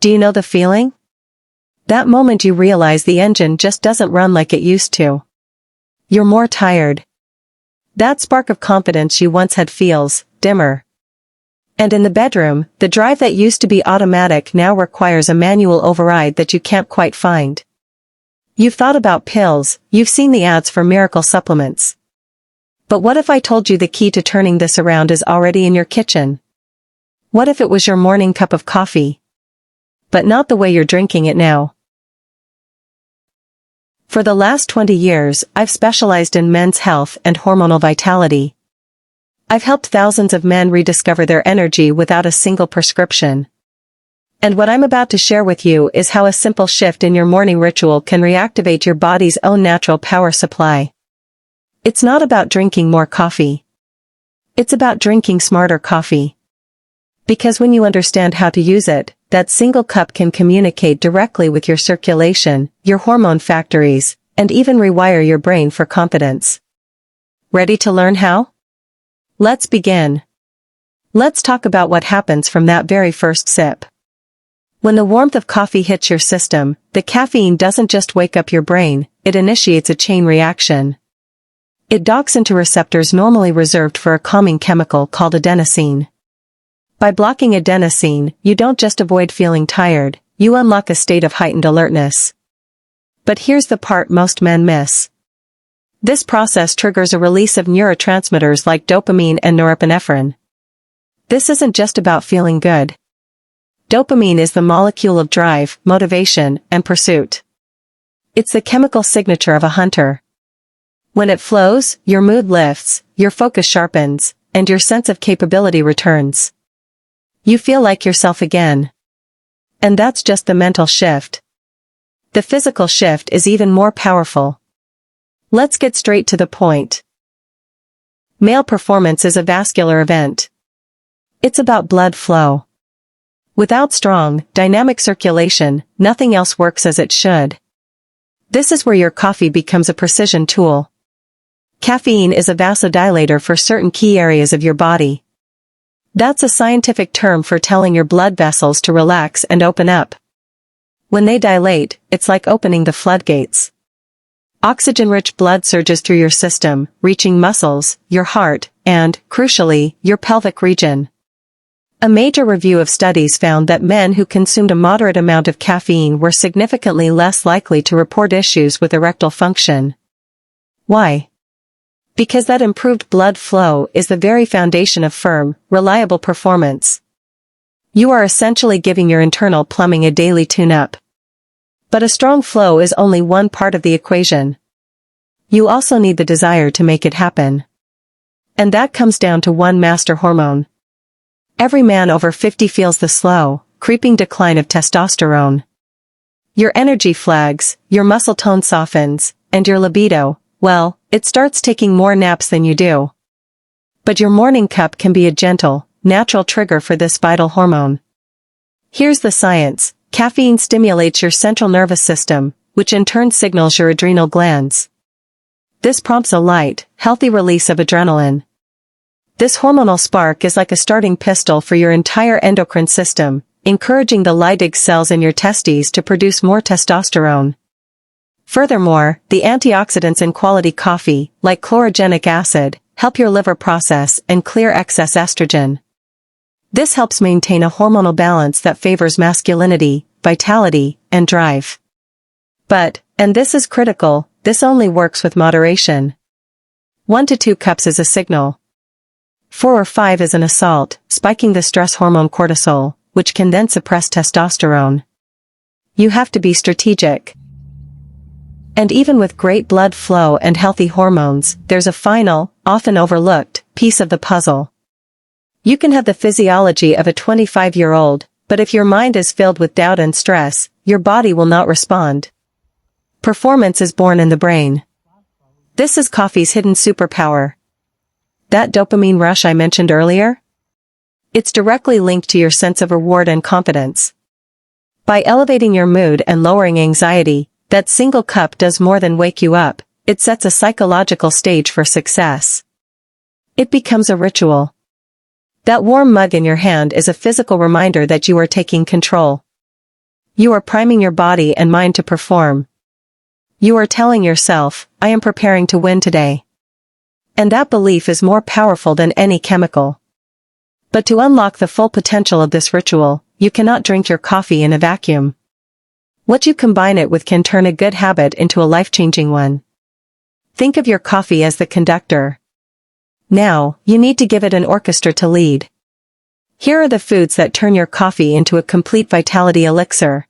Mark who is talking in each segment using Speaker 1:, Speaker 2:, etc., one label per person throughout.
Speaker 1: Do you know the feeling? That moment you realize the engine just doesn't run like it used to. You're more tired. That spark of confidence you once had feels dimmer. And in the bedroom, the drive that used to be automatic now requires a manual override that you can't quite find. You've thought about pills, you've seen the ads for miracle supplements. But what if I told you the key to turning this around is already in your kitchen? What if it was your morning cup of coffee? But not the way you're drinking it now. For the last 20 years, I've specialized in men's health and hormonal vitality. I've helped thousands of men rediscover their energy without a single prescription. And what I'm about to share with you is how a simple shift in your morning ritual can reactivate your body's own natural power supply. It's not about drinking more coffee. It's about drinking smarter coffee. Because when you understand how to use it, that single cup can communicate directly with your circulation, your hormone factories, and even rewire your brain for confidence. Ready to learn how? Let's begin. Let's talk about what happens from that very first sip. When the warmth of coffee hits your system, the caffeine doesn't just wake up your brain, it initiates a chain reaction. It docks into receptors normally reserved for a calming chemical called adenosine. By blocking adenosine, you don't just avoid feeling tired, you unlock a state of heightened alertness. But here's the part most men miss. This process triggers a release of neurotransmitters like dopamine and norepinephrine. This isn't just about feeling good. Dopamine is the molecule of drive, motivation, and pursuit. It's the chemical signature of a hunter. When it flows, your mood lifts, your focus sharpens, and your sense of capability returns. You feel like yourself again. And that's just the mental shift. The physical shift is even more powerful. Let's get straight to the point. Male performance is a vascular event. It's about blood flow. Without strong, dynamic circulation, nothing else works as it should. This is where your coffee becomes a precision tool. Caffeine is a vasodilator for certain key areas of your body. That's a scientific term for telling your blood vessels to relax and open up. When they dilate, it's like opening the floodgates. Oxygen-rich blood surges through your system, reaching muscles, your heart, and, crucially, your pelvic region. A major review of studies found that men who consumed a moderate amount of caffeine were significantly less likely to report issues with erectile function. Why? Because that improved blood flow is the very foundation of firm, reliable performance. You are essentially giving your internal plumbing a daily tune-up. But a strong flow is only one part of the equation. You also need the desire to make it happen. And that comes down to one master hormone. Every man over 50 feels the slow, creeping decline of testosterone. Your energy flags, your muscle tone softens, and your libido, well, it starts taking more naps than you do. But your morning cup can be a gentle, natural trigger for this vital hormone. Here's the science. Caffeine stimulates your central nervous system, which in turn signals your adrenal glands. This prompts a light, healthy release of adrenaline. This hormonal spark is like a starting pistol for your entire endocrine system, encouraging the Leydig cells in your testes to produce more testosterone. Furthermore, the antioxidants in quality coffee, like chlorogenic acid, help your liver process and clear excess estrogen. This helps maintain a hormonal balance that favors masculinity, vitality, and drive. But, and this is critical, this only works with moderation. 1 to 2 cups is a signal. 4 or 5 is an assault, spiking the stress hormone cortisol, which can then suppress testosterone. You have to be strategic. And even with great blood flow and healthy hormones, there's a final, often overlooked, piece of the puzzle. You can have the physiology of a 25-year-old, but if your mind is filled with doubt and stress, your body will not respond. Performance is born in the brain. This is coffee's hidden superpower. That dopamine rush I mentioned earlier? It's directly linked to your sense of reward and confidence. By elevating your mood and lowering anxiety, that single cup does more than wake you up, it sets a psychological stage for success. It becomes a ritual. That warm mug in your hand is a physical reminder that you are taking control. You are priming your body and mind to perform. You are telling yourself, I am preparing to win today. And that belief is more powerful than any chemical. But to unlock the full potential of this ritual, you cannot drink your coffee in a vacuum. What you combine it with can turn a good habit into a life-changing one. Think of your coffee as the conductor. Now, you need to give it an orchestra to lead. Here are the foods that turn your coffee into a complete vitality elixir.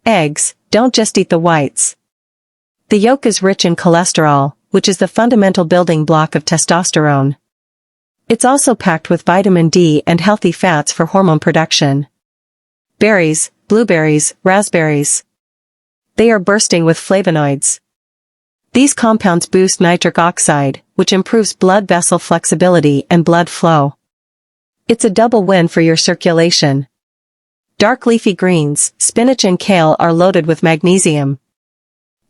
Speaker 1: Eggs, don't just eat the whites. The yolk is rich in cholesterol, which is the fundamental building block of testosterone. It's also packed with vitamin D and healthy fats for hormone production. Berries, blueberries, raspberries. They are bursting with flavonoids. These compounds boost nitric oxide, which improves blood vessel flexibility and blood flow. It's a double win for your circulation. Dark leafy greens, spinach and kale are loaded with magnesium.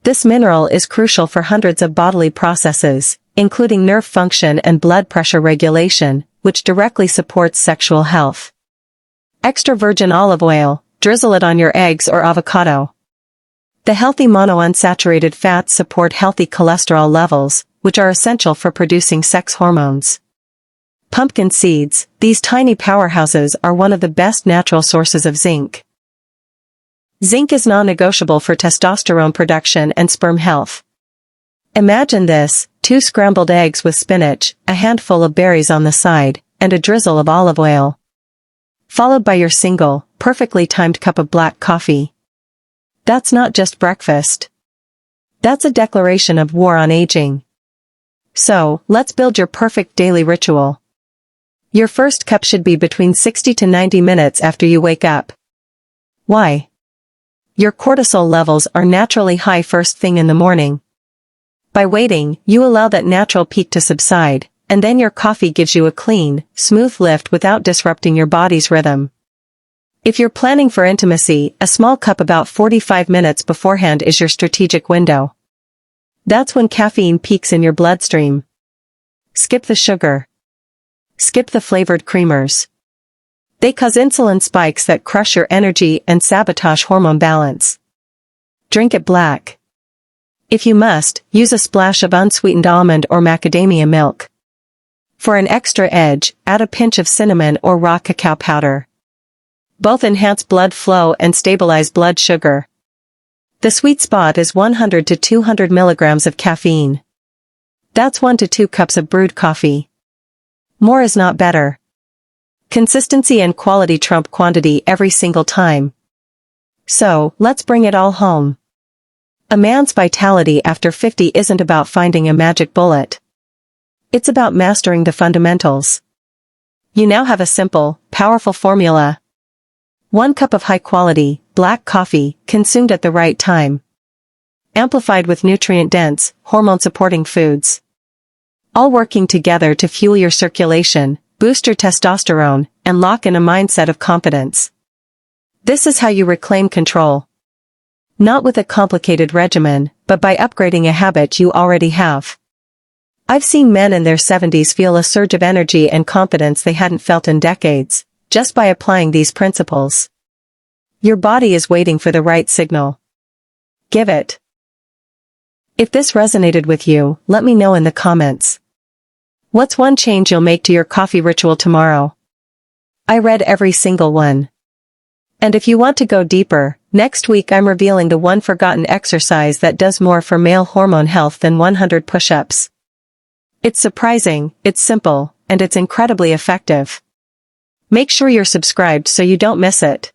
Speaker 1: This mineral is crucial for hundreds of bodily processes, including nerve function and blood pressure regulation, which directly supports sexual health. Extra virgin olive oil, drizzle it on your eggs or avocado. The healthy monounsaturated fats support healthy cholesterol levels, which are essential for producing sex hormones. Pumpkin seeds, these tiny powerhouses are one of the best natural sources of zinc. Zinc is non-negotiable for testosterone production and sperm health. Imagine this, 2 scrambled eggs with spinach, a handful of berries on the side, and a drizzle of olive oil. Followed by your single, perfectly timed cup of black coffee. That's not just breakfast. That's a declaration of war on aging. So, let's build your perfect daily ritual. Your first cup should be between 60 to 90 minutes after you wake up. Why? Your cortisol levels are naturally high first thing in the morning. By waiting, you allow that natural peak to subside, and then your coffee gives you a clean, smooth lift without disrupting your body's rhythm. If you're planning for intimacy, a small cup about 45 minutes beforehand is your strategic window. That's when caffeine peaks in your bloodstream. Skip the sugar. Skip the flavored creamers. They cause insulin spikes that crush your energy and sabotage hormone balance. Drink it black. If you must, use a splash of unsweetened almond or macadamia milk. For an extra edge, add a pinch of cinnamon or raw cacao powder. Both enhance blood flow and stabilize blood sugar. The sweet spot is 100 to 200 milligrams of caffeine. That's 1 to 2 cups of brewed coffee. More is not better. Consistency and quality trump quantity every single time. So, let's bring it all home. A man's vitality after 50 isn't about finding a magic bullet. It's about mastering the fundamentals. You now have a simple, powerful formula. 1 cup of high-quality, black coffee, consumed at the right time. Amplified with nutrient-dense, hormone-supporting foods. All working together to fuel your circulation, boost your testosterone, and lock in a mindset of confidence. This is how you reclaim control. Not with a complicated regimen, but by upgrading a habit you already have. I've seen men in their 70s feel a surge of energy and confidence they hadn't felt in decades, just by applying these principles. Your body is waiting for the right signal. Give it. If this resonated with you, let me know in the comments. What's one change you'll make to your coffee ritual tomorrow? I read every single one. And if you want to go deeper, next week I'm revealing the one forgotten exercise that does more for male hormone health than 100 push-ups. It's surprising, it's simple, and it's incredibly effective. Make sure you're subscribed so you don't miss it.